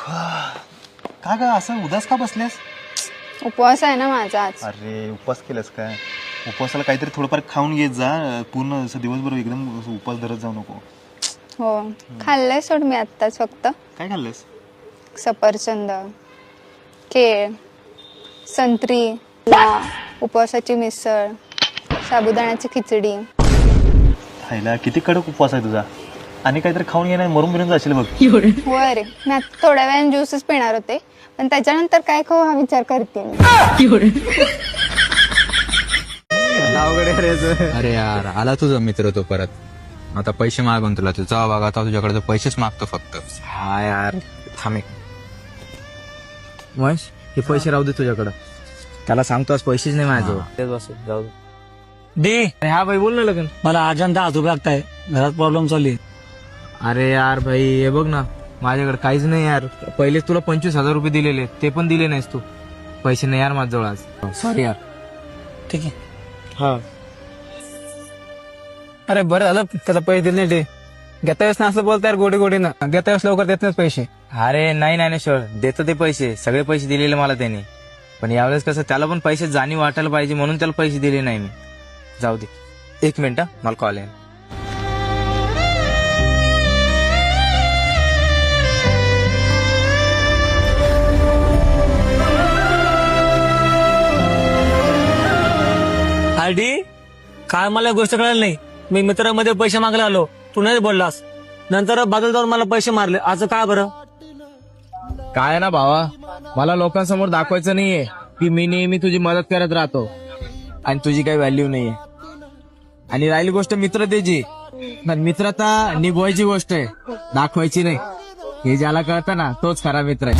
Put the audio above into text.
का ग असं उदास का बसलेस? उपवास आहे ना माझा आज. अरे उपवास केलास काय? उपवासाला काहीतरी थोडंफार खाऊन घेत जा, पूर्ण असं दिवसभर एकदम असं उपवास धरत जाऊ नको. हो खाल्लंय सोड मी आत्ताच फक्त. काय खाल्लंस? सफरचंद, केळ, संत्री, उपवासाची मिसळ, साबुदाण्याची खिचडी. खायला किती कडक उपवास आहे तुझा. आणि काहीतरी खाऊन घेणार मरून बिरून जाशील बघ. होय रे, मी आता थोड्या वेळाने ज्यूसच पिणार होते, पण त्याच्यानंतर काय खाऊ हा विचार करते मी. अरे यार आला तुझा मित्र तो परत. आता पैसे मागून तुला तुझा बघा आता तुझ्याकडे तर पैसेच मागतो फक्त. हा यार थांब एक महेश, हे पैसे राहू दे तुझ्याकडं. त्याला सांगतो आज पैसेच नाही माझ्याजवळ. जाऊ दे. दे. हा भाई बोल ना लगन. मला अर्जंट 10 रुपये लागताय, घरात प्रॉब्लेम चालू आहे. अरे यार भाई हे बघ ना, माझ्याकडे काहीच नाही यार. पहिलेच तुला 25,000 रुपये दिलेले, ते पण दिले नाहीस तू. पैसे नाही यार माझ्याजवळ आज. सॉरी यार. ठीक आहे. हा अरे बरं झालं त्याला पैसे दिले नाही. ते घेता वेळेस ना असं बोलता यार गोडी गोडीनं. घेता वेळेस लवकर देत नाहीत पैसे. अरे नाही ज्ञानेश्वर, देतो ते पैसे, सगळे पैसे दिलेले मला त्याने. पण यावेळेस कसं त्याला पण पैसे जाणीव वाटायला पाहिजे म्हणून त्याला पैसे दिले नाही मी. जाऊ दे, 1 मिनिट मला कॉल आहे. आरडी काय मला एक गोष्ट कळाली नाही. मी मित्रामध्ये पैसे मागायला आलो, तू नाही बोललास. नंतर बाजूला जाऊन मला पैसे मारले. आज काय बरं? काय ना भावा, मला लोकांसमोर दाखवायचं नाहीये की मी नेहमी तुझी मदत करत राहतो आणि तुझी काही व्हॅल्यू नाहीये. आणि राहिली गोष्ट मित्रतेची, तर मित्रता निभवायची गोष्ट आहे, दाखवायची नाही. हे ज्याला कळतं ना तोच खरा मित्र आहे.